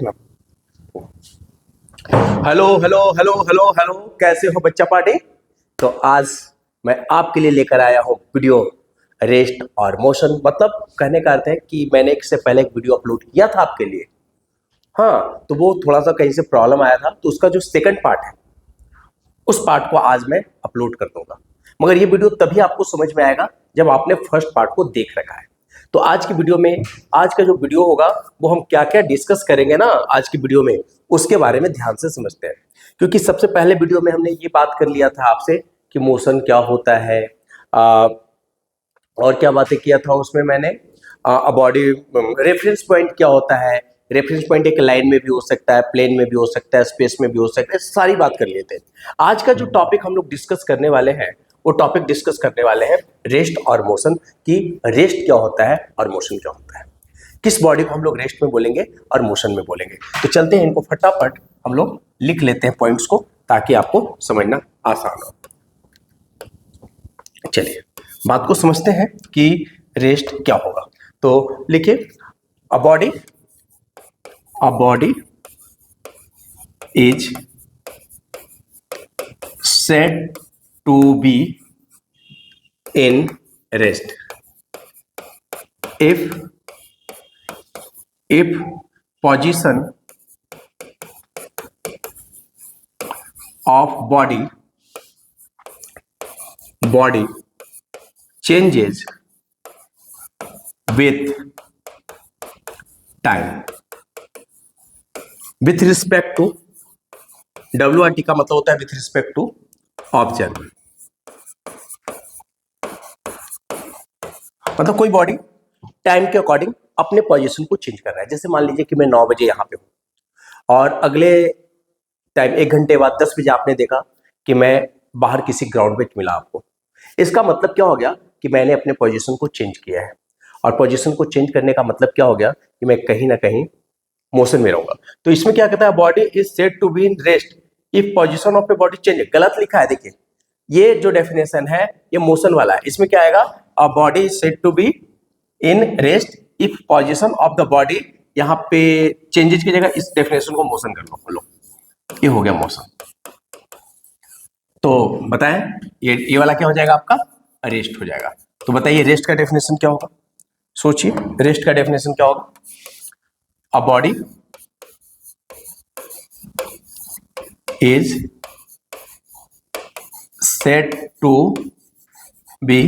ना। Hello hello hello hello hello, कैसे हो बच्चा पार्टी। तो आज मैं आपके लिए लेकर आया हूँ वीडियो रेस्ट और मोशन। मतलब कहने का अर्थ है कि मैंने इससे पहले एक वीडियो अपलोड किया था आपके लिए। हाँ, तो वो थोड़ा सा कहीं से प्रॉब्लम आया था, तो उसका जो सेकंड पार्ट है उस पार्ट को आज मैं अपलोड कर दूंगा। मगर ये वीडियो तभी आपको समझ में आएगा जब आपने फर्स्ट पार्ट को देख रखा है। तो आज की वीडियो में, आज का जो वीडियो होगा वो हम क्या क्या डिस्कस करेंगे ना आज की वीडियो में, उसके बारे में ध्यान से समझते हैं। क्योंकि सबसे पहले वीडियो में हमने ये बात कर लिया था आपसे कि मोशन क्या होता है, और क्या बातें किया था उसमें मैंने, बॉडी रेफरेंस पॉइंट क्या होता है। रेफरेंस पॉइंट एक लाइन में भी हो सकता है, प्लेन में भी हो सकता है, स्पेस में भी हो सकता है, सारी बात कर लेते हैं। आज का जो टॉपिक हम लोग डिस्कस करने वाले हैं वो टॉपिक डिस्कस करने वाले हैं रेस्ट और मोशन की। रेस्ट क्या होता है और मोशन क्या होता है, किस बॉडी को हम लोग रेस्ट में बोलेंगे और मोशन में बोलेंगे। तो चलते हैं, इनको फटाफट हम लोग लिख लेते हैं पॉइंट्स को, ताकि आपको समझना आसान हो। चलिए बात को समझते हैं कि रेस्ट क्या होगा। तो लिखिए, अ body is said to be in rest if position of body changes with time with respect to WRT का मतलब होता है with respect to ऑब्जर्व। मतलब कोई बॉडी टाइम के अकॉर्डिंग अपने पोजीशन को चेंज कर रहा है। जैसे मान लीजिए कि मैं 9 बजे यहाँ पे हूँ और अगले टाइम 1 घंटे बाद 10 बजे आपने देखा कि मैं बाहर किसी ग्राउंड में मिला आपको। इसका मतलब क्या हो गया कि मैंने अपने पोजीशन को चेंज किया है। और पोजीशन को चेंज करने का मतलब क्या हो गया कि मैं कहीं ना कहीं मोशन में रहूंगा। तो इसमें क्या कहता है, body is said to be in rest if position of a body change. गलत लिखा है, देखिए ये जो डेफिनेशन है ये मोशन वाला है। इसमें क्या आएगा, a body is said to be in rest if position of the body, यहाँ पे चेंजेस की जगह इस डेफिनेशन को मोशन कर लो, बोलो ये हो गया मोशन। तो बताएं ये वाला क्या हो जाएगा, आपका रेस्ट हो जाएगा। तो बताइए रेस्ट का डेफिनेशन क्या होगा, सोचिए रेस्ट का डेफिनेशन क्या होगा। A body is said to be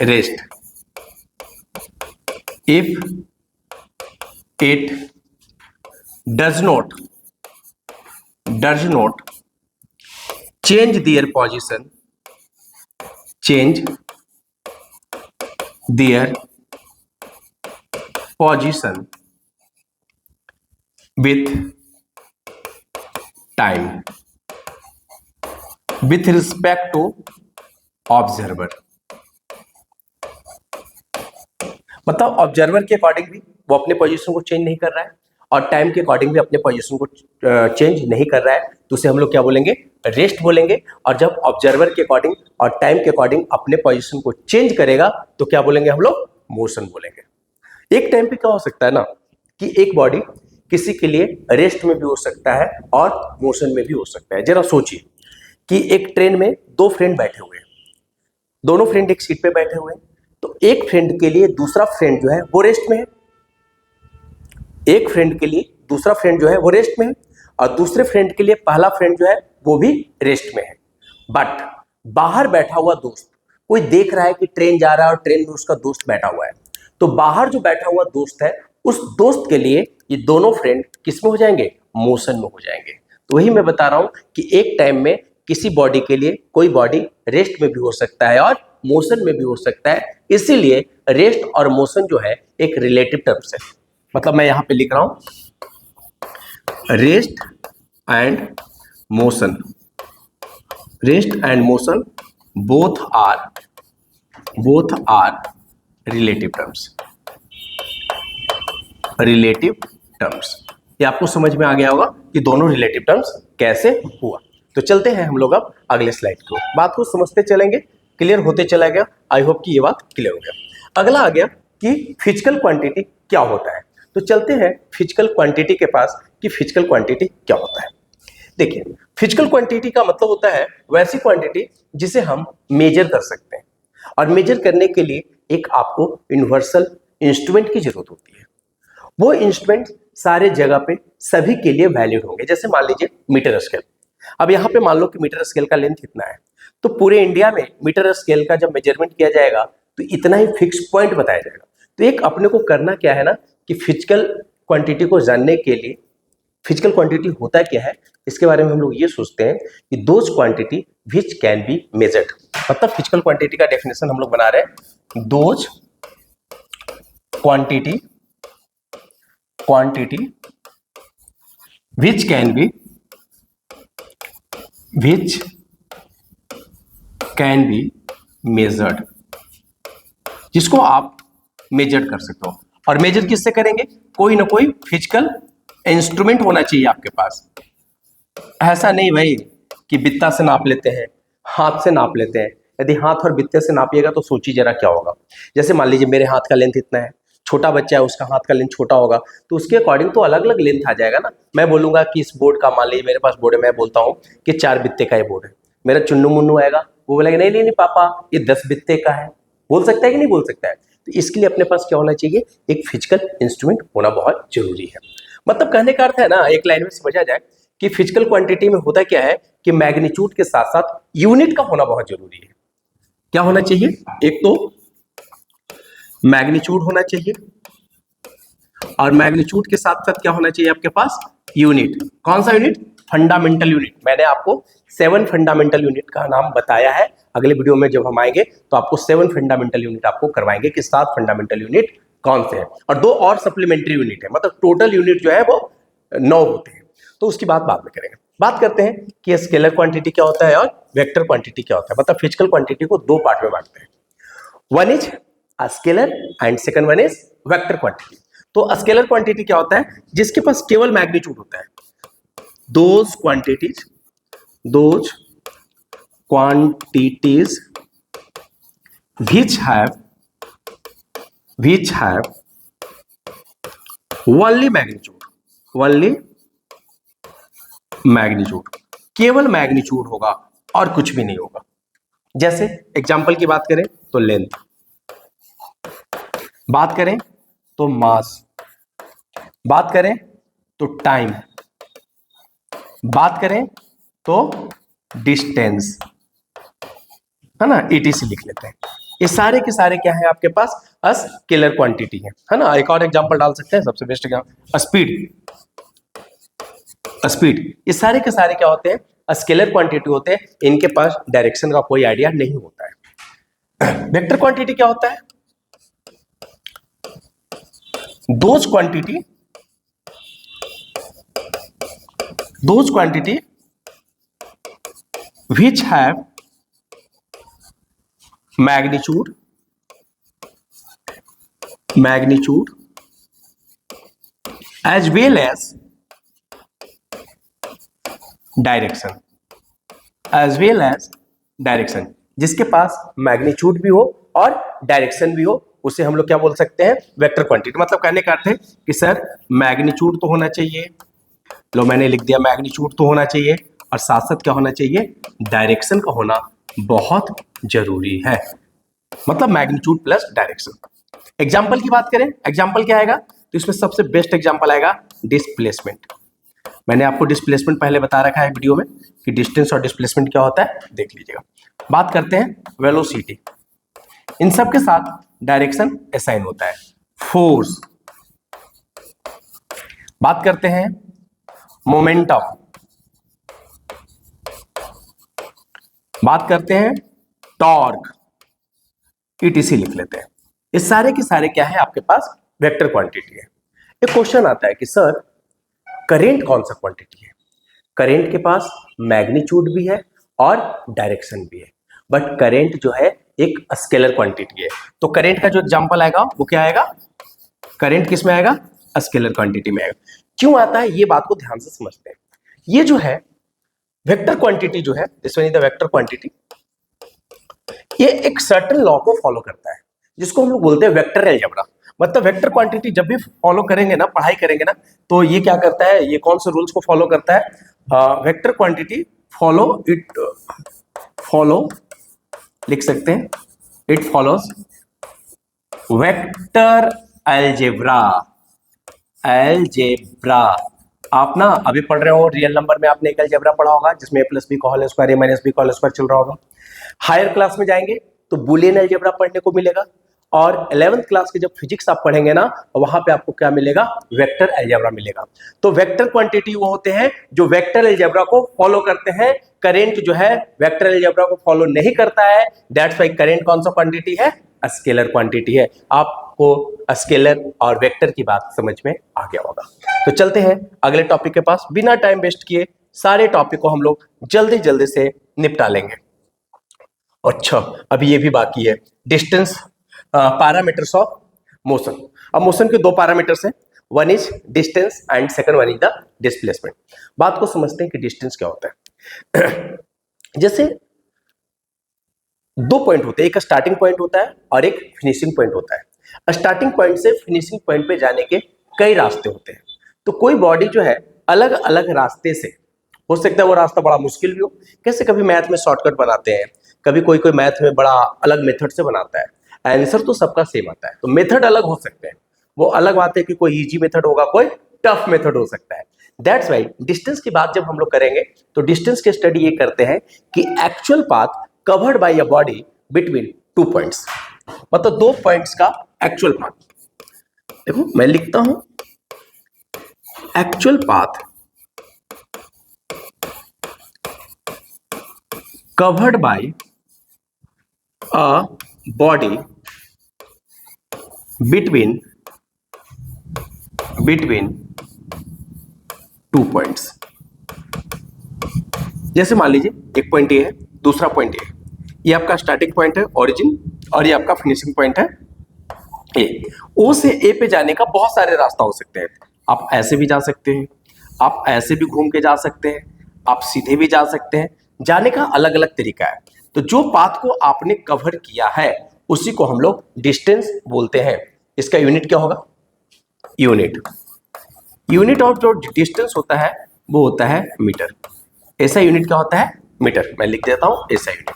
rest if it does not change their position with time with respect to observer. मतलब ऑब्जर्वर के अकॉर्डिंग भी वो अपने पोजीशन को चेंज नहीं कर रहा है और टाइम के अकॉर्डिंग भी अपने पोजीशन को चेंज नहीं कर रहा है, तो उसे हम लोग क्या बोलेंगे, रेस्ट बोलेंगे। और जब ऑब्जर्वर के अकॉर्डिंग और टाइम के अकॉर्डिंग अपने पोजीशन को चेंज करेगा तो क्या बोलेंगे हम लोग, मोशन बोलेंगे। एक टाइम पे क्या हो सकता है ना कि एक बॉडी किसी के लिए रेस्ट में भी हो सकता है और मोशन में भी हो सकता है। जरा सोचिए कि एक ट्रेन में 2 फ्रेंड बैठे हुए हैं, दोनों फ्रेंड एक सीट पे बैठे हुए हैं। तो एक फ्रेंड के लिए दूसरा फ्रेंड जो है वो रेस्ट में है, एक फ्रेंड के लिए दूसरा फ्रेंड जो है वो रेस्ट में है, और दूसरे फ्रेंड के लिए पहला फ्रेंड जो है वो भी रेस्ट में है। बट बाहर बैठा हुआ दोस्त कोई देख रहा है कि ट्रेन जा रहा है और ट्रेन में उसका दोस्त बैठा हुआ है। तो बाहर जो बैठा हुआ दोस्त है उस दोस्त के लिए ये दोनों फ्रेंड किस में हो जाएंगे, मोशन में हो जाएंगे। तो वही मैं बता रहा हूं कि एक टाइम में किसी बॉडी के लिए कोई बॉडी रेस्ट में भी हो सकता है और मोशन में भी हो सकता है। इसीलिए रेस्ट और मोशन जो है एक रिलेटिव टर्म्स है। मतलब मैं यहां पे लिख रहा हूं rest and motion, rest and motion both are relative terms. ये आपको समझ में आ गया होगा कि दोनों रिलेटिव टर्म्स कैसे हुआ। तो चलते हैं हम लोग अब अगले स्लाइड को, बात को समझते चलेंगे, क्लियर होते चला गया। आई होप कि ये बात क्लियर हो गया। अगला आ गया कि फिजिकल क्वांटिटी क्या होता है। तो चलते हैं फिजिकल क्वांटिटी के पास कि फिजिकल क्वांटिटी क्या होता है। देखिए, फिजिकल क्वांटिटी का मतलब होता है वैसी क्वांटिटी जिसे हम मेजर कर सकते हैं, और मेजर करने के लिए एक आपको यूनिवर्सल इंस्ट्रूमेंट की जरूरत होती है। वो इंस्ट्रूमेंट सारे जगह पे सभी के लिए वैलिड होंगे। जैसे मान लीजिए मीटर स्केल, अब यहाँ पे मान लो कि मीटर स्केल का लेंथ इतना है, तो पूरे इंडिया में मीटर स्केल का जब मेजरमेंट किया जाएगा तो इतना ही फिक्स पॉइंट बताया जाएगा। तो एक अपने को करना क्या है ना, कि फिजिकल क्वांटिटी को जानने के लिए, फिजिकल क्वांटिटी होता क्या है इसके बारे में हम लोग ये सोचते हैं कि those quantity which can be measured. मतलब फिजिकल क्वांटिटी का डेफिनेशन हम लोग बना रहे हैं, those quantity which can be measured, जिसको आप मेजर कर सकते हो। और मेजर किससे करेंगे, कोई ना कोई फिजिकल इंस्ट्रूमेंट होना चाहिए आपके पास। ऐसा नहीं भाई कि बित्ता से नाप लेते हैं, हाथ से नाप लेते हैं। यदि हाथ और बित्ते से नापिएगा तो सोचिए जरा क्या होगा। जैसे मान लीजिए मेरे हाथ का लेंथ इतना है, छोटा बच्चा है उसका हाथ का लेंथ छोटा होगा, तो उसके अकॉर्डिंग तो अलग अलग लेंथ आ जाएगा ना। मैं बोलूंगा कि इस बोर्ड का, मान लीजिए मेरे पास बोर्ड है, मैं बोलता हूँ कि 4 बित्ते का ये बोर्ड है। मेरा चुन्नू मुन्नू आएगा, वो बोलेगा नहीं नहीं नहीं पापा ये 10 बित्ते का है। बोल सकता है कि नहीं बोल सकता है। तो इसके लिए अपने पास क्या होना चाहिए, एक फिजिकल इंस्ट्रूमेंट होना बहुत जरूरी है। मतलब कहने का अर्थ है ना, एक लाइन में समझा जाए कि फिजिकल क्वांटिटी में होता क्या है कि मैग्नीट्यूड के साथ साथ यूनिट का होना बहुत जरूरी है। क्या होना चाहिए, एक तो मैग्नीट्यूड होना चाहिए, और मैग्नीट्यूड के साथ साथ क्या होना चाहिए आपके पास, यूनिट। कौन सा यूनिट, फंडामेंटल यूनिट। मैंने आपको 7 फंडामेंटल यूनिट का नाम बताया है। अगले वीडियो में जब हम आएंगे तो आपको 7 फंडामेंटल यूनिट आपको करवाएंगे कि 7 फंडामेंटल यूनिट कौन से हैं, और 2 और सप्लीमेंट्री यूनिट है। मतलब टोटल यूनिट जो है वो 9 होते हैं। तो उसकी बात बाद में करेंगे। बात करते हैं कि स्केलर क्वांटिटी क्या होता है और वेक्टर क्वांटिटी क्या होता है। मतलब फिजिकल क्वांटिटी को 2 पार्ट में बांटते हैं, one is scalar and second one is vector quantity. तो स्केलर क्वांटिटी क्या होता है, जिसके पास केवल मैग्नीट्यूड होता है। Those quantities which have only magnitude, केवल मैग्नीट्यूड होगा और कुछ भी नहीं होगा। जैसे एग्जांपल की बात करें तो लेंथ, बात करें तो मास, बात करें तो टाइम, बात करें तो डिस्टेंस, है ना, ETC लिख लेते हैं। ये सारे के सारे क्या है आपके पास, स्केलर क्वांटिटी है ना। एक और एग्जांपल डाल सकते हैं, सबसे बेस्ट एग्जांपल स्पीड। ये सारे के सारे क्या होते हैं, स्केलर क्वांटिटी होते हैं। इनके पास डायरेक्शन का कोई आइडिया नहीं होता है। वेक्टर क्वांटिटी क्या होता है, those quantity which have magnitude as well as direction, जिसके पास मैग्नीट्यूड भी हो और डायरेक्शन भी हो, उसे हम लोग क्या बोल सकते हैं, वेक्टर क्वांटिटी। मतलब कहने का अर्थ है कि सर मैग्नीट्यूड तो होना चाहिए, लो मैंने लिख दिया मैग्नीट्यूड तो होना चाहिए, और साथ साथ क्या होना चाहिए, डायरेक्शन का होना बहुत जरूरी है। मतलब मैग्नीट्यूड प्लस डायरेक्शन। एग्जांपल की बात करें, एग्जांपल क्या आएगा, तो इसमें सबसे बेस्ट एग्जांपल आएगा डिस्प्लेसमेंट। मैंने आपको डिस्प्लेसमेंट पहले बता रखा है वीडियो में कि डिस्टेंस और डिस्प्लेसमेंट क्या होता है, देख लीजिएगा। बात करते हैं वेलोसिटी, इन सब के साथ डायरेक्शन असाइन होता है। फोर्स, बात करते हैं मोमेंटम, बात करते हैं टॉर्क, ETC लिख लेते हैं। ये सारे के सारे क्या है आपके पास, वेक्टर क्वांटिटी है। एक क्वेश्चन आता है कि सर करेंट कौन सा क्वांटिटी है। करेंट के पास मैग्नीट्यूड भी है और डायरेक्शन भी है, बट करेंट जो है एक स्केलर क्वांटिटी है। तो करेंट का जो एग्जांपल आएगा वो क्या आएगा, करेंट किस में आएगा, स्केलर क्वांटिटी में आएगा। क्यों आता है, ये बात को ध्यान से समझते हैं। ये जो है वेक्टर क्वांटिटी जो है, this one is the vector quantity, ये एक सर्टेन लॉ को फॉलो करता है, जिसको हम लोग बोलते हैं वेक्टर अलजेब्रा। मतलब वेक्टर क्वांटिटी जब भी फॉलो करेंगे ना, पढ़ाई करेंगे ना, तो ये क्या करता है, ये कौन से रूल्स को फॉलो करता है, वेक्टर क्वांटिटी फॉलो लिख सकते हैं, इट फॉलोज वेक्टर एलजेब्रा। आप ना अभी पढ़ रहे हो रियल नंबर में, आपने एक एलजेब्रा पढ़ा होगा जिसमें a+b का होल स्क्वायर, a - b का होल स्क्वायर चल रहा होगा। हायर क्लास में जाएंगे तो बुलियन एलजेब्रा पढ़ने को मिलेगा, और 11th क्लास के जब फिजिक्स आप पढ़ेंगे ना, वहां पे आपको क्या मिलेगा, वेक्टर एलजेब्रा मिलेगा। तो वेक्टर क्वांटिटी वो होते हैं जो वेक्टर एलजेब्रा को फॉलो करते हैं। करेंट जो है वेक्टर एलजेब्रा को फॉलो नहीं करता है, दैट्स व्हाई करेंट कौन सा क्वांटिटी है, स्केलर क्वांटिटी है। आपको स्केलर और वेक्टर की बात समझ में आ गया होगा। तो चलते हैं अगले टॉपिक के पास, बिना टाइम वेस्ट किए सारे टॉपिक को हम लोग जल्दी जल्दी से निपटा लेंगे। अच्छा, अभी ये भी बाकी है, डिस्टेंस पैरामीटर्स ऑफ मोशन। अब मोशन के दो पैरामीटर्स हैं, one is distance and second one is the displacement. बात को समझते हैं कि डिस्टेंस क्या होता है। जैसे दो पॉइंट होते हैं, एक स्टार्टिंग पॉइंट होता है और एक फिनिशिंग पॉइंट होता है। स्टार्टिंग पॉइंट से फिनिशिंग पॉइंट पे जाने के कई रास्ते होते हैं। तो कोई बॉडी जो है अलग अलग रास्ते से, हो सकता है वो रास्ता बड़ा मुश्किल भी हो, कैसे कभी मैथ में शॉर्टकट बनाते हैं, कभी कोई कोई मैथ में बड़ा अलग मेथड से बनाता है, आंसर तो सबका सेम आता है। तो मेथड अलग हो सकते हैं, वो अलग बात है कि कोई इजी मेथड होगा, कोई टफ मेथड हो सकता है। दैट्स वाई डिस्टेंस की बात जब हम लोग करेंगे तो डिस्टेंस की स्टडी ये करते हैं कि actual path covered by a body between two points, मतलब दो पॉइंट्स का एक्चुअल पाथ। देखो मैं लिखता हूं, actual path covered by a body between two points. जैसे मान लीजिए एक पॉइंट ये है, दूसरा पॉइंट ये है, ये आपका स्टार्टिंग पॉइंट है ओरिजिन, और ये आपका फिनिशिंग पॉइंट है ए। ओ से ए पे जाने का बहुत सारे रास्ता हो सकते हैं। आप ऐसे भी जा सकते हैं, आप ऐसे भी घूम के जा सकते हैं, आप सीधे भी जा सकते हैं, जाने का अलग अलग तरीका है। तो जो पाथ को आपने कवर किया है उसी को हम लोग डिस्टेंस बोलते हैं। इसका यूनिट क्या होगा, यूनिट ऑफ जो डिस्टेंस होता है वो होता है मीटर। ऐसा यूनिट क्या होता है, मीटर। मैं लिख देता हूं ऐसा यूनिट।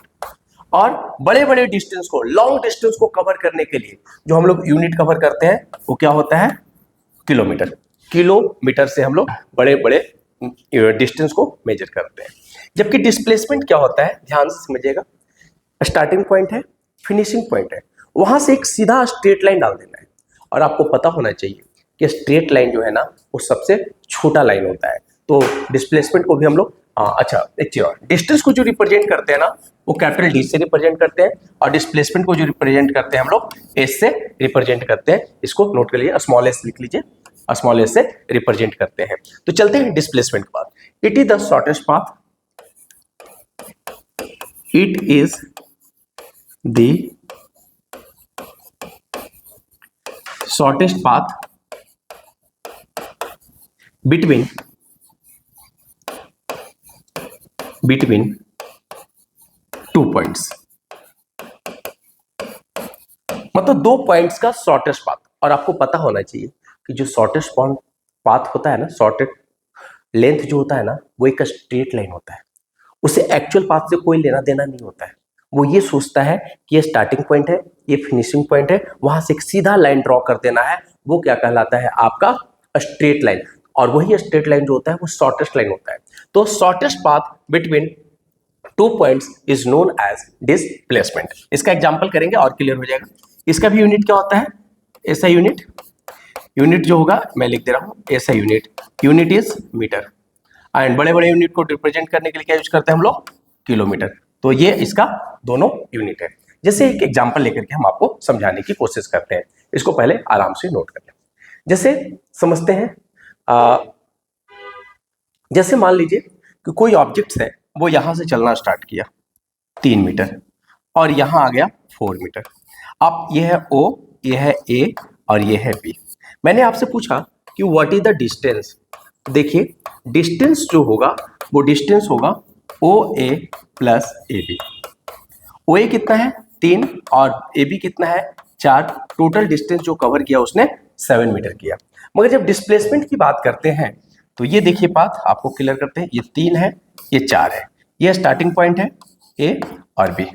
और बड़े बड़े डिस्टेंस को, लॉन्ग डिस्टेंस को कवर करने के लिए जो हम लोग यूनिट कवर करते हैं वो क्या होता है, किलोमीटर। किलोमीटर से हम लोग बड़े बड़े डिस्टेंस को मेजर करते हैं। जबकि डिस्प्लेसमेंट क्या होता है, ध्यान से समझिएगा, स्टार्टिंग पॉइंट है, फिनिशिंग पॉइंट है, वहां से एक सीधा स्ट्रेट लाइन डाल देना है। और आपको पता होना चाहिए कि स्ट्रेट लाइन जो है ना वो सबसे छोटा लाइन होता है। तो डिस्प्लेसमेंट को भी हम लोग अच्छा एक चीज और, डिस्टेंस को जो रिप्रेजेंट करते हैं ना वो कैपिटल डी से रिप्रेजेंट करते हैं, और डिस्प्लेसमेंट को जो रिप्रेजेंट करते हैं हम लोग एस से रिप्रेजेंट करते हैं। इसको नोट कर लीजिए, स्मॉल एस लिख लीजिए, स्मॉल एस से रिप्रेजेंट करते हैं। तो चलते हैं डिस्प्लेसमेंट के बाद। It is the shortest path, it is the shortest path between two points, मतलब दो पॉइंट्स का शॉर्टेस्ट पाथ। और आपको पता होना चाहिए कि जो शॉर्टेस्ट पाथ होता है ना, शॉर्टेस्ट लेंथ जो होता है ना, वो एक स्ट्रेट लाइन होता है। उसे एक्चुअल पाथ से कोई लेना देना नहीं होता है। वो ये सोचता है कि ये स्टार्टिंग पॉइंट है, ये फिनिशिंग पॉइंट है, वहां से एक सीधा लाइन ड्रॉ कर देना है। वो क्या कहलाता है, आपका स्ट्रेट लाइन। और वही स्ट्रेट लाइन जो होता है वो शॉर्टेस्ट लाइन होता है। तो shortest path between two points is known as displacement. इसका एग्जांपल करेंगे और क्लियर हो जाएगा। इसका भी यूनिट क्या होता है, ऐसा यूनिट जो होगा मैं लिख दे रहा हूं, ऐसा यूनिट इज मीटर। एंड बड़े बड़े यूनिट को रिप्रेजेंट करने के लिए क्या यूज करते हैं हम लोग, किलोमीटर। तो ये इसका दोनों यूनिट है। जैसे एक एग्जांपल लेकर के हम आपको समझाने की कोशिश करते हैं, इसको पहले आराम से नोट कर लें। जैसे समझते हैं, जैसे मान लीजिए कि कोई ऑब्जेक्ट है, वो यहां से चलना स्टार्ट किया 3 मीटर और यहां आ गया 4 मीटर। अब ये है O, ये है A और ये है B। मैंने आपसे पूछा कि व्हाट इज द डिस्टेंस। देखिए डिस्टेंस जो होगा वो डिस्टेंस होगा OA प्लस AB। OA कितना है 3 और AB कितना है 4, टोटल डिस्टेंस जो कवर किया उसने 7 मीटर किया। मगर जब डिस्प्लेसमेंट की बात करते हैं तो ये देखिए पाथ आपको क्लियर करते हैं, ये 3 है, ये 4 है, ये स्टार्टिंग पॉइंट है ए और बी।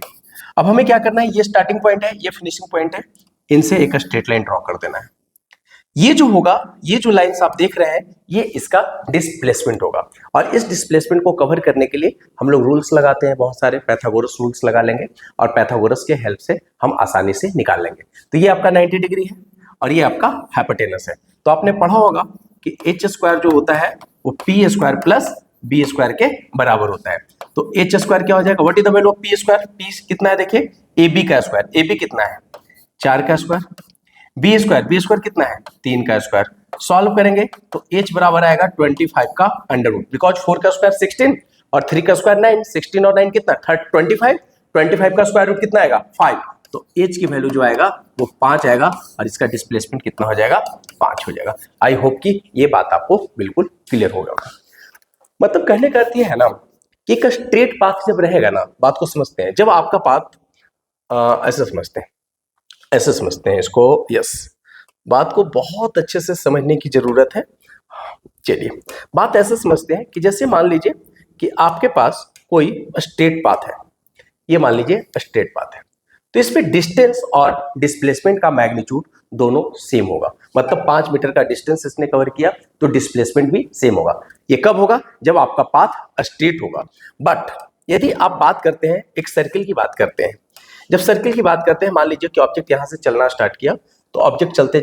अब हमें क्या करना है, ये स्टार्टिंग पॉइंट है, ये फिनिशिंग पॉइंट है, इनसे एक स्ट्रेट लाइन ड्रॉ कर देना है। ये जो होगा, ये जो लाइंस आप देख रहे हैं, ये इसका डिस्प्लेसमेंट होगा। और इस डिस्प्लेसमेंट को कवर करने के लिए हम लोग रूल्स लगाते हैं, बहुत सारे पाइथागोरस रूल्स लगा लेंगे और पाइथागोरस के हेल्प से हम आसानी से निकाल लेंगे। तो ये आपका 90 डिग्री है और ये आपका हाइपोटेनस है। तो आपने पढ़ा होगा कि एच स्क्वायर जो होता है वो P square plus B square के बराबर होता है। तो एच स्क्वायर क्या हो जाएगा, what is the value of P square, P कितना है देखिए, ए बी का स्क्वायर, ए बी कितना है 4 का स्क्वायर, बी स्क्वायर कितना है 3 का स्क्वायर। सॉल्व करेंगे तो h बराबर आएगा 25 का अंडर रूट, बिकॉज 4 का स्क्वायर 16 और 3 का स्क्वायर 9, 16 और 9 कितना 25 का स्क्वायर रूट कितना आएगा 5। तो h की वैल्यू जो आएगा वो 5 आएगा और इसका डिस्प्लेसमेंट कितना हो जाएगा 5 हो जाएगा। आई होप कि ये बात आपको बिल्कुल क्लियर होगा। मतलब कहने का अर्थ ये है ना कि एक स्ट्रेट पाथ जब रहेगा ना, बात को समझते हैं, जब आपका पाथ ऐसे समझते हैं इसको, यस, बात को बहुत अच्छे से समझने की जरूरत है। चलिए बात ऐसे समझते हैं कि जैसे मान लीजिए कि आपके पास कोई स्ट्रेट पाथ है, ये मान लीजिए स्ट्रेट पाथ है, तो इस पे डिस्टेंस और डिस्प्लेसमेंट का मैग्नीट्यूड दोनों सेम होगा। मतलब 5 मीटर का डिस्टेंस इसने कवर किया तो डिस्प्लेसमेंट भी सेम होगा। ये कब होगा, जब आपका पाथ स्ट्रेट होगा। बट यदि आप बात करते हैं एक सर्किल की बात करते हैं, जब सर्किल की बात करते हैं, मान लीजिए कि ऑब्जेक्ट यहां से चलना स्टार्ट किया, तो ऑब्जेक्ट चलते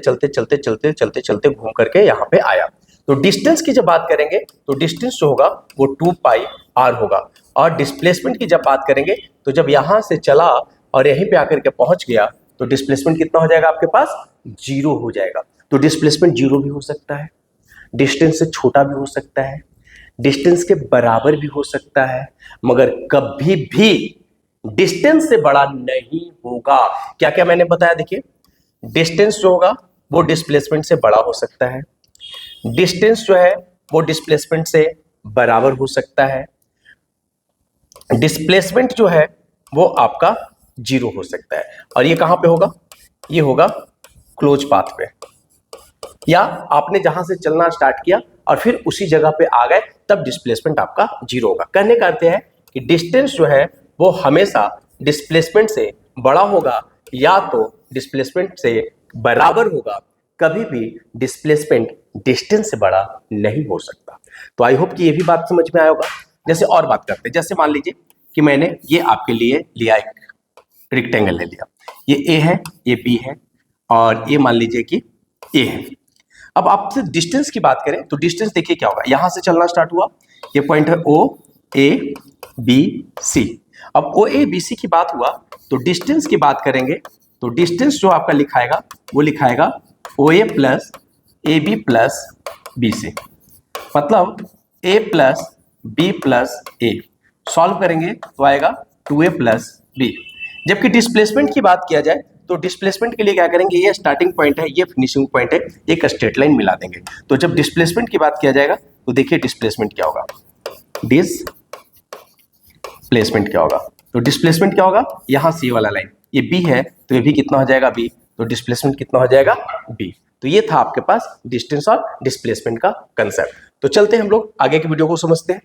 चलते घूम करके यहाँ पे आया। तो डिस्टेंस की जब बात करेंगे तो डिस्टेंस जो होगा वो 2 पाई आर होगा। और डिस्प्लेसमेंट की जब बात करेंगे तो जब यहां से चला और यहीं पे आकर के पहुंच गया तो डिस्प्लेसमेंट कितना हो जाएगा आपके पास 0 हो जाएगा। तो डिस्प्लेसमेंट 0 भी हो सकता है, डिस्टेंस से छोटा भी हो सकता है, डिस्टेंस के बराबर भी हो सकता है, मगर कभी भी डिस्टेंस से बड़ा नहीं होगा। क्या क्या मैंने बताया, देखिए डिस्टेंस जो होगा वो डिस्प्लेसमेंट से बड़ा हो सकता है, डिस्टेंस जो है वो डिस्प्लेसमेंट से बराबर हो सकता है, डिस्प्लेसमेंट जो है वो आपका 0 हो सकता है। और ये कहां पे होगा, ये होगा क्लोज पाथ पे, या आपने जहां से चलना स्टार्ट किया और फिर उसी जगह पे आ गए तब डिस्प्लेसमेंट आपका 0 होगा। कहने का अर्थ है कि डिस्टेंस जो है वो हमेशा डिस्प्लेसमेंट से बड़ा होगा या तो डिस्प्लेसमेंट से बराबर होगा, कभी भी डिस्प्लेसमेंट डिस्टेंस से बड़ा नहीं हो सकता। तो आई होप कि ये भी बात समझ में आया होगा। जैसे और बात करते हैं, जैसे मान लीजिए कि मैंने ये आपके लिए लिया, एक रेक्टेंगल ले लिया, ये ए है, ये बी है और ये मान लीजिए कि ए है। अब आपसे डिस्टेंस की बात करें तो डिस्टेंस देखिए क्या होगा, यहां से चलना स्टार्ट हुआ, ये पॉइंट है ओ ए बी सी। अब ओ ए बी सी की बात हुआ तो डिस्टेंस की बात करेंगे तो डिस्टेंस जो आपका लिखाएगा वो लिखाएगा ओ A plus A B plus B C, मतलब A plus B plus A. Solve करेंगे तो आएगा 2a प्लस बी। जबकि डिस्प्लेसमेंट की बात किया जाए तो डिस्प्लेसमेंट के लिए क्या करेंगे, ये स्टार्टिंग पॉइंट है, ये फिनिशिंग पॉइंट है, एक स्ट्रेट लाइन मिला देंगे। तो जब डिस्प्लेसमेंट की बात किया जाएगा तो देखिए डिस्प्लेसमेंट क्या होगा, डिस्प्लेसमेंट क्या होगा, तो डिस्प्लेसमेंट क्या होगा, यहां सी वाला लाइन, ये बी है तो ये भी कितना हो जाएगा बी, तो डिस्प्लेसमेंट कितना हो जाएगा बी। तो ये था आपके पास डिस्टेंस और डिस्प्लेसमेंट का कंसेप्ट। तो चलते हैं हम लोग आगे की वीडियो को समझते हैं,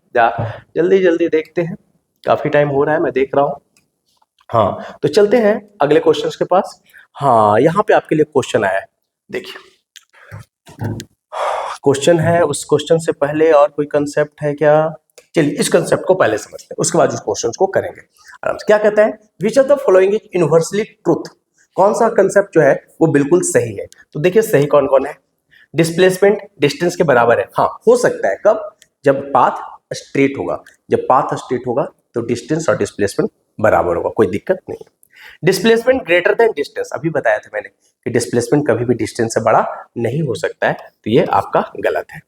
जल्दी जल्दी देखते हैं, काफी टाइम हो रहा है मैं देख रहा हूं। हाँ तो चलते हैं अगले क्वेश्चंस के पास। हाँ यहाँ पे आपके लिए क्वेश्चन आया है, देखिए क्वेश्चन है, उस क्वेश्चन से पहले और कोई कंसेप्ट है क्या, चलिए इस कंसेप्ट को पहले समझते हैं, उसके बाद उस क्वेश्चन को करेंगे आराम से। क्या कहता है, which of the following is universally truth, कौन सा कंसेप्ट जो है वो बिल्कुल सही है। तो देखिए सही कौन कौन है, डिस्प्लेसमेंट डिस्टेंस के बराबर है, हाँ हो सकता है, कब, जब पाथ स्ट्रेट होगा, जब पाथ स्ट्रेट होगा तो डिस्टेंस और डिस्प्लेसमेंट बराबर होगा, कोई दिक्कत नहीं। डिस्प्लेसमेंट ग्रेटर देन डिस्टेंस, अभी बताया था मैंने कि डिस्प्लेसमेंट कभी भी डिस्टेंस से बड़ा नहीं हो सकता है, तो ये आपका गलत है।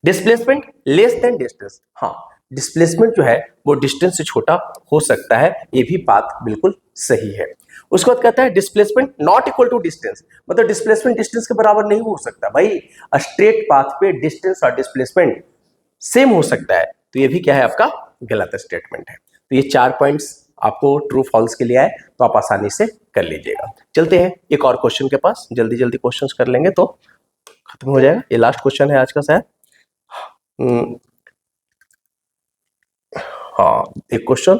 डिस्प्लेसमेंट लेस देन डिस्टेंस, हाँ डिस्प्लेसमेंट जो है वो डिस्टेंस से छोटा हो सकता है, ये भी बात बिल्कुल सही है। उसके बाद कहता है displacement not equal to distance, मतलब डिस्प्लेसमेंट डिस्टेंस के बराबर नहीं हो सकता भाई, स्ट्रेट पाथ पे डिस्टेंस और डिस्प्लेसमेंट सेम हो सकता है, तो ये भी क्या है आपका गलत स्टेटमेंट है। तो ये 4 पॉइंट्स आपको ट्रू फॉल्स के लिए आए तो आप आसानी से कर लीजिएगा। चलते हैं एक और क्वेश्चन के पास, जल्दी जल्दी क्वेश्चंस कर लेंगे तो खत्म हो जाएगा। ये लास्ट क्वेश्चन है आज का शायद। हाँ, एक क्वेश्चन,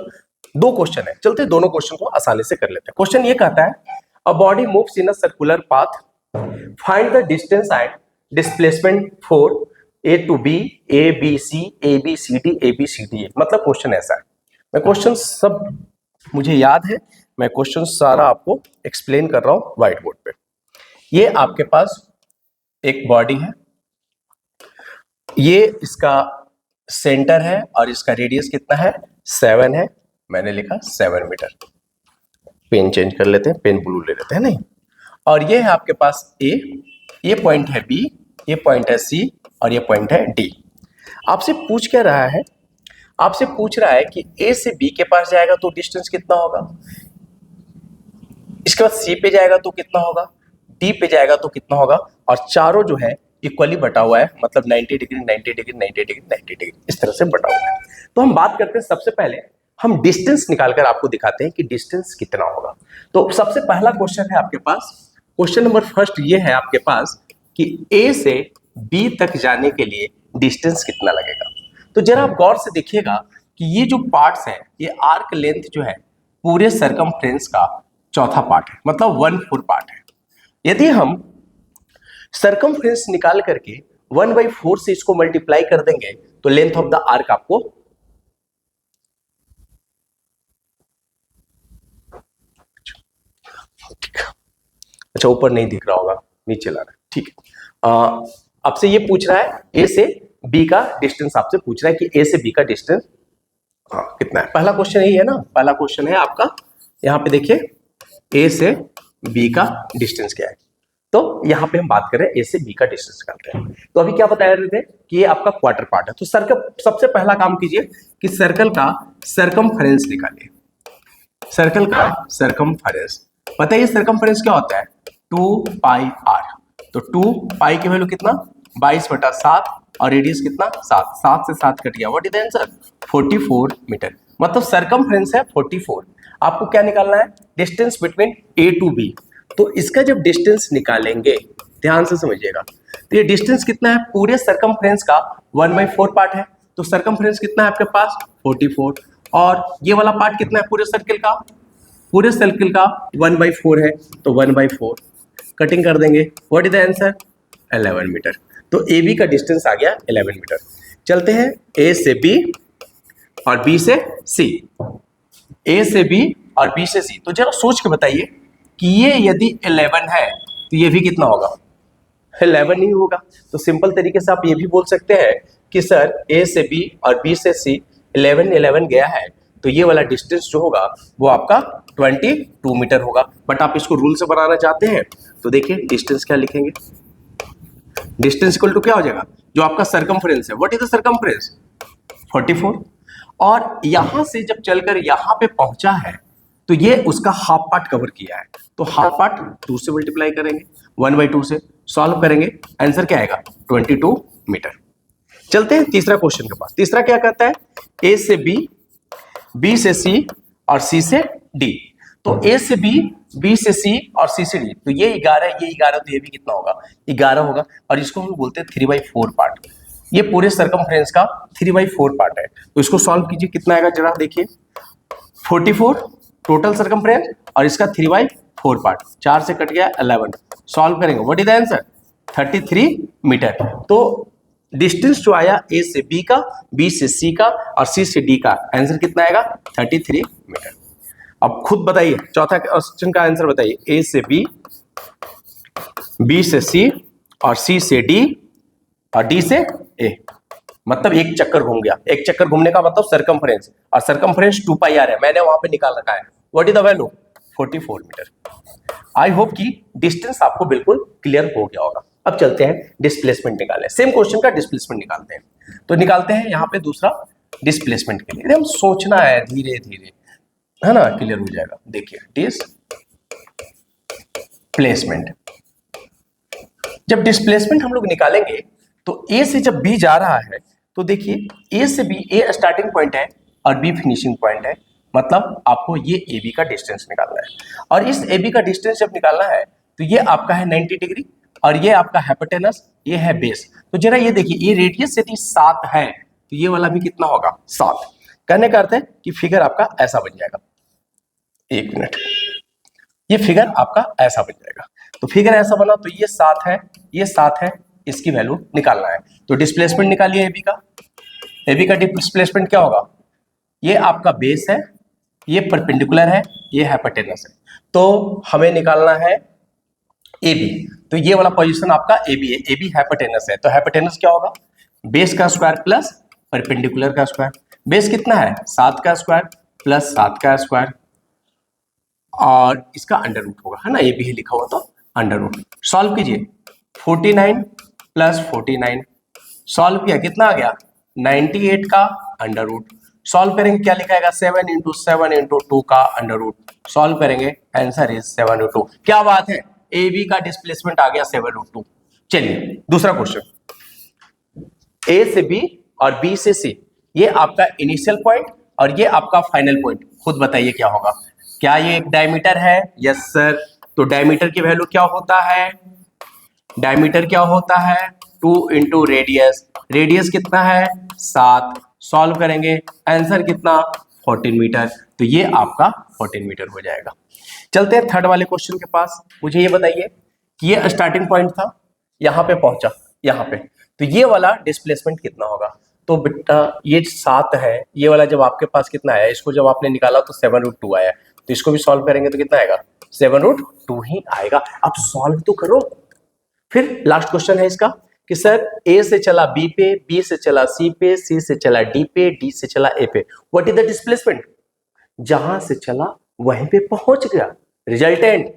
दो क्वेश्चन है, चलते दोनों क्वेश्चन को आसानी से कर लेते हैं। क्वेश्चन ये कहता है a body moves in a circular path, find the distance and displacement for A to B, A B C, A B C D, A B C D A. मतलब क्वेश्चन ऐसा है, मैं क्वेश्चन सब मुझे याद है, मैं क्वेश्चन सारा आपको एक्सप्लेन कर रहा हूं व्हाइट बोर्ड पे। ये आपके पास एक बॉडी है, ये इसका सेंटर है और इसका रेडियस कितना है 7 है, मैंने लिखा 7 मीटर। पेन चेंज कर लेते हैं, पेन ब्लू ले लेते हैं नहीं। और ये है आपके पास ए, ये पॉइंट है बी, ये पॉइंट है सी और ये पॉइंट है डी। आपसे पूछ क्या रहा है, आपसे पूछ रहा है कि ए से बी के पास जाएगा तो डिस्टेंस कितना होगा, इसके बाद सी पे जाएगा तो कितना होगा, डी पे जाएगा तो कितना होगा, और चारों जो है इक्वली बटा हुआ है, मतलब 90 डिग्री 90 डिग्री 90 डिग्री 90 डिग्री इस तरह से बटा हुआ है। तो हम बात करते हैं, सबसे पहले हम डिस्टेंस निकालकर आपको दिखाते हैं कि डिस्टेंस कितना होगा। तो सबसे पहला क्वेश्चन है आपके पास, क्वेश्चन नंबर फर्स्ट ये है आपके पास कि ए से बी तक जाने के लिए डिस्टेंस कितना लगेगा। तो जरा आप गौर से देखिएगा कि ये जो पार्ट्स है, ये आर्क लेंथ जो है पूरे सरकमफ्रेंस का चौथा पार्ट है, मतलब 1/4 पार्ट है। यदि हम सरकमफ्रेंस निकाल करके 1/4 से इसको मल्टीप्लाई कर देंगे तो लेंथ ऑफ द आर्क आपको अच्छा ऊपर नहीं दिख रहा होगा, नीचे ला रहा है, ठीक है। आपसे ये पूछ रहा है ए से बी का डिस्टेंस, आपसे पूछ रहा है कि ए से बी का डिस्टेंस कितना है। पहला क्वेश्चन यही है ना, पहला क्वेश्चन है आपका, यहाँ पे देखिए ए से बी का डिस्टेंस क्या है। तो यहाँ पे हम बात करें ए से बी का डिस्टेंस करते हैं। तो अभी क्या बता रहे थे कि ये आपका क्वार्टर पार्ट है। तो सर्कल, सबसे पहला काम कीजिए कि सर्कल का सरकमफेरेंस निकालिए। सर्कल का सरकमफेरेंस, पता है ये सरकमफेरेंस क्या होता है 2πr। तो 2π की वैल्यू कितना 22/7 और रेडियस कितना 7, 7 से 7 कट गया, what is the answer 44 metre. मतलब सरकमफेरेंस है 44। आपको क्या निकालना है distance between A to B. तो इसका जब डिस्टेंस निकालेंगे, ध्यान से समझिएगा, तो ये डिस्टेंस कितना है पूरे सरकमफ्रेंस का 1/4 पार्ट है। तो सरकमफ्रेंस कितना है आपके पास 44, और ये वाला पार्ट कितना है पूरे सर्किल का, पूरे सर्किल का 1/4 है, तो 1/4 कटिंग कर देंगे, what is the answer 11 metre. तो ए बी का डिस्टेंस आ गया 11 मीटर। चलते हैं ए से बी और बी से सी, ए से बी और बी से सी। तो जरा सोच के बताइए कि ये यदि 11 है तो ये भी कितना होगा 11 ही होगा। तो सिंपल तरीके से आप ये भी बोल सकते हैं कि सर ए से बी और बी से सी 11 गया है, तो ये वाला डिस्टेंस जो होगा वो आपका 22 मीटर होगा। बट आप इसको रूल से बनाना चाहते हैं तो देखिए डिस्टेंस क्या लिखेंगे, डिस्टेंस इक्वल टू क्या हो जाएगा जो आपका सरकमफ्रेंस है, व्हाट इज द सरकमफ्रेंस 44। और यहां से जब चलकर यहां पे पहुंचा है तो ये उसका हाफ पार्ट कवर किया है, तो हाफ पार्ट 2 से मल्टीप्लाई करेंगे, 1/2 से सॉल्व करेंगे, आंसर क्या आएगा 22 मीटर। चलते हैं तीसरा क्वेश्चन के पास। तीसरा क्या कहता है ए से बी, बी से सी और सी से डी। तो ए से बी, बी से सी और सी से डी, तो ये 11 है, ये 11, तो ये भी कितना होगा 11 होगा। और इसको हम बोलते हैं 3/4 पार्ट। ये पूरे सरकमफ्रेंस का 3/4 पार्ट है। तो इसको सॉल्व कीजिए, कितना आएगा जरा देखिए 44 टोटल सरकमफ्रेंस और इसका 3/4 पार्ट, 4 से कट गया 11, सॉल्व करेंगे, what is the answer 33 metre. तो डिस्टेंस जो आया ए से बी का, बी से सी का और सी से डी का, आंसर कितना आएगा 33 मीटर। अब खुद बताइए चौथा क्वेश्चन का आंसर बताइए, ए से बी, बी से सी और सी से डी और डी से ए, मतलब एक चक्कर घूम गया। एक चक्कर घूमने का मतलब सरकमफ्रेंस, और सरकमफ्रेंस 2πr है, मैंने वहां पे निकाल रखा है, what is the value 44 metre. I hope कि डिस्टेंस आपको बिल्कुल क्लियर हो गया होगा। अब चलते हैं डिस्प्लेसमेंट निकालने, सेम क्वेश्चन का डिस्प्लेसमेंट निकालते हैं। तो निकालते हैं यहाँ पे दूसरा डिस्प्लेसमेंट के लिए, एकदम सोचना है धीरे धीरे, है ना, क्लियर हो जाएगा। देखिए डिस्प्लेसमेंट, जब डिस्प्लेसमेंट हम लोग निकालेंगे तो ए से जब बी जा रहा है तो देखिए ए से बी, ए स्टार्टिंग पॉइंट है और बी फिनिशिंग पॉइंट है, मतलब आपको ये ए बी का डिस्टेंस निकालना है। और इस ए बी का डिस्टेंस जब निकालना है तो ये आपका है 90 डिग्री और ये आपका हाइपोटेनस, ये है बेस। तो जरा ये देखिए, ये रेडियस यदि 7 है तो ये वाला भी कितना होगा, 7। कहने का अर्थ है कि फिगर आपका ऐसा बन जाएगा। एक मिनट, ये फिगर आपका ऐसा बन जाएगा। तो फिगर ऐसा बना तो ये 7 है, ये 7 है, इसकी वैल्यू निकालना है। तो डिस्प्लेसमेंट निकालिए एबी का। एबी का डिस्प्लेसमेंट क्या होगा, ये आपका बेस है, ये परपेंडिकुलर है, ये हाइपोटेनस है। तो हमें निकालना है ए बी। तो ये वाला पोजीशन आपका ए बी है, ए बी हाइपोटेनस है। तो हाइपोटेनस क्या होगा, बेस का स्क्वायर प्लस परपेंडिकुलर का स्क्वायर। बेस कितना है, 7 का स्क्वायर प्लस 7 का स्क्वायर और इसका अंडर रूट होगा, है ना, ए बी है लिखा हुआ तो अंडर रूट। सॉल्व कीजिए, 49 प्लस 49 सॉल्व किया, कितना आ गया 98 का अंडर रूट। सॉल्व करेंगे क्या लिखा है, 7 इंटू 7 इंटू 2 का अंडर रूट। सॉल्व करेंगे, आंसर इज 7/2। क्या बात है, ए बी का डिस्प्लेसमेंट आ गया 7/2। चलिए दूसरा क्वेश्चन, ए से बी और बी से सी, ये आपका इनिशियल पॉइंट और ये आपका फाइनल पॉइंट। खुद बताइए क्या होगा, क्या ये एक डायमीटर है, यस सर। तो डायमीटर की वैल्यू क्या होता है, डायमीटर क्या होता है 2 इंटू रेडियस। रेडियस कितना है 7। सॉल्व करेंगे, आंसर कितना 14 मीटर। तो ये आपका 14 मीटर हो जाएगा। चलते हैं थर्ड वाले क्वेश्चन के पास। मुझे ये बताइए कि ये स्टार्टिंग पॉइंट था, यहां पे पहुंचा, यहां पे, तो ये वाला डिस्प्लेसमेंट कितना होगा। तो बेटा ये 7 है, ये वाला जब आपके पास कितना आया, इसको जब आपने निकाला तो 7/2 आया। तो इसको भी सॉल्व करेंगे तो कितना आएगा, 7/2 ही आएगा। अब सॉल्व तो करो। फिर लास्ट क्वेश्चन है इसका कि सर ए से चला बी पे, बी से चला सी पे, सी से चला डी पे, डी से चला ए पे, व्हाट इज द डिस्प्लेसमेंट। जहां से चला वहीं पे पहुंच गया, रिजल्टेंट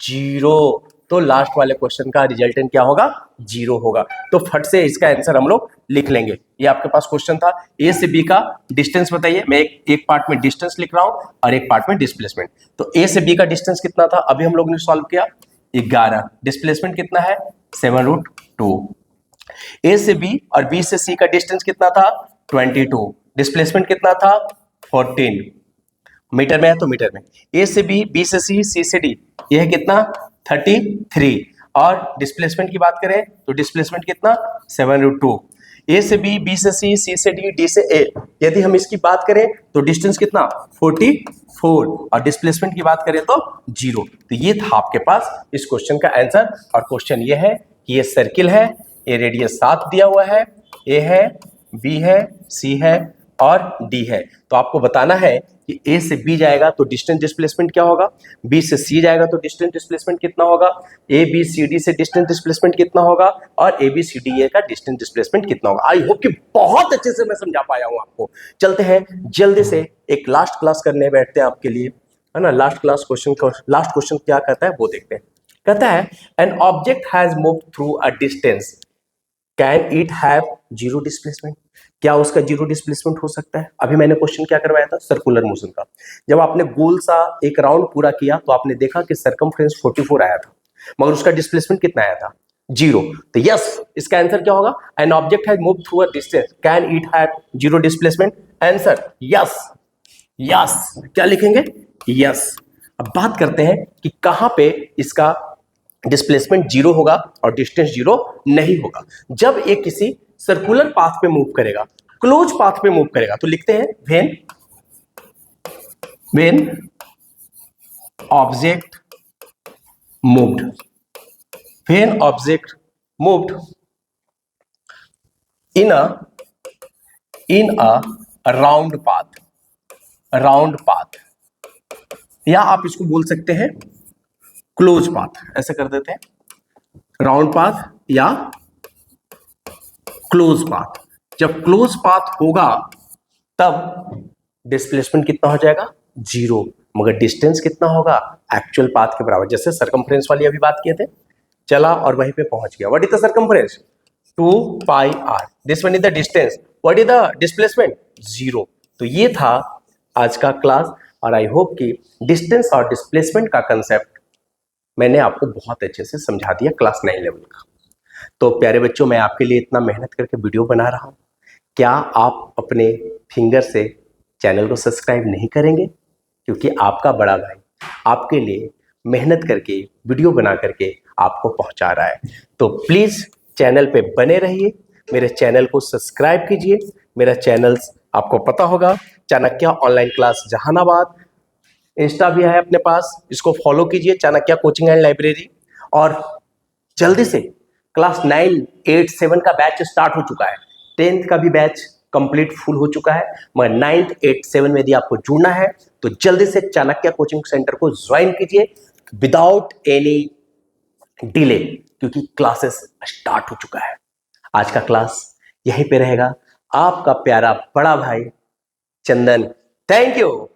0। तो लास्ट वाले क्वेश्चन का रिजल्टेंट क्या होगा, 0 होगा। तो फट से इसका आंसर हम लोग लिख लेंगे। ये आपके पास क्वेश्चन था, ए से बी का डिस्टेंस बताइए। मैं एक पार्ट में डिस्टेंस लिख रहा हूं और एक पार्ट में डिस्प्लेसमेंट। तो ए से बी का डिस्टेंस कितना था, अभी हम लोग ने सॉल्व किया 11। डिस्प्लेसमेंट कितना है 7/2। ए से बी और बी से सी का डिस्टेंस कितना था 22। डिस्प्लेसमेंट कितना था 14। मीटर में है तो मीटर में। ए से बी से सी से डी, यह है कितना 33। और डिस्प्लेसमेंट की बात करें तो डिस्प्लेसमेंट कितना 7/2। ए से बी से सी से डी से ए, यदि हम इसकी बात करें तो डिस्टेंस कितना 44 और डिस्प्लेसमेंट की बात करें तो 0। तो ये था आपके पास इस क्वेश्चन का आंसर। और क्वेश्चन ये है कि ये सर्किल है, ये रेडियस 7 दिया हुआ है, ए है, बी है, सी है और डी है। तो आपको बताना है कि ए से बी जाएगा तो डिस्टेंस डिस्प्लेसमेंट क्या होगा, बी से सी जाएगा तो डिस्टेंस डिस्प्लेसमेंट कितना होगा, ए बी सी डी से डिस्टेंस डिस्प्लेसमेंट कितना होगा और ए बी सी डी ए का डिस्टेंस डिस्प्लेसमेंट कितना होगा। आई होप कि बहुत अच्छे से मैं समझा पाया हूं आपको। चलते हैं जल्दी से एक लास्ट क्लास करने बैठते हैं आपके लिए, है ना। लास्ट क्वेश्चन क्या कहता है वो देखते हैं। कहता है an object has moved through a distance, can it have zero displacement. क्या उसका जीरो डिस्प्लेसमेंट हो सकता है। अभी मैंने क्वेश्चन क्या करवाया था, सर्कुलर मोशन का। जब आपने गोल सा एक राउंड पूरा किया तो आपने देखा कि सरकमफ्रेंस 44 आया था, मगर उसका डिस्प्लेसमेंट कितना आया था 0। तो यस, इसका आंसर क्या होगा, an object has moved through a distance, can it have zero displacement. Answer yes, yes. क्या लिखेंगे, यस। अब बात करते हैं कि कहां पे इसका डिस्प्लेसमेंट 0 होगा और डिस्टेंस 0 नहीं होगा। जब एक किसी सर्कुलर पाथ पे मूव करेगा, क्लोज पाथ पे मूव करेगा, तो लिखते हैं when object moved, when object moved in a round path, या आप इसको बोल सकते हैं क्लोज पाथ, ऐसे कर देते हैं, राउंड पाथ या क्लोज पाथ। जब क्लोज पाथ होगा तब डिस्प्लेसमेंट कितना हो जाएगा 0, मगर डिस्टेंस कितना होगा एक्चुअल पाथ के बराबर। जैसे सरकमफ्रेंस वाली अभी बात किए थे, चला और वहीं पे पहुंच गया, what is the circumference 2πr, this one is the distance, what is the displacement 0। तो ये था आज का क्लास और आई होप कि डिस्टेंस और डिस्प्लेसमेंट का कंसेप्ट मैंने आपको बहुत अच्छे से समझा दिया क्लास 9 लेवल का। तो प्यारे बच्चों, मैं आपके लिए इतना मेहनत करके वीडियो बना रहा हूं, क्या आप अपने फिंगर से चैनल को सब्सक्राइब नहीं करेंगे? क्योंकि आपका बड़ा भाई आपके लिए मेहनत करके वीडियो बना करके आपको पहुंचा रहा है। तो प्लीज चैनल पे बने रहिए, मेरे चैनल को सब्सक्राइब कीजिए। मेरा चैनल आपको पता होगा, Chanakya online class Jehanabad. Insta भी है अपने पास, इसको फॉलो कीजिए, चाणक्य कोचिंग एंड लाइब्रेरी। और जल्दी से क्लास 9, 8, 7 का बैच स्टार्ट हो चुका है, 10th का भी बैच कंप्लीट फुल हो चुका है, मगर 9th, 8, 7 में यदि आपको जुड़ना है तो जल्दी से चाणक्य कोचिंग सेंटर को ज्वाइन कीजिए विदाउट एनी डिले, क्योंकि क्लासेस स्टार्ट हो चुका है। आज का क्लास यहीं पे रहेगा। आपका प्यारा बड़ा भाई चंदन। Thank you.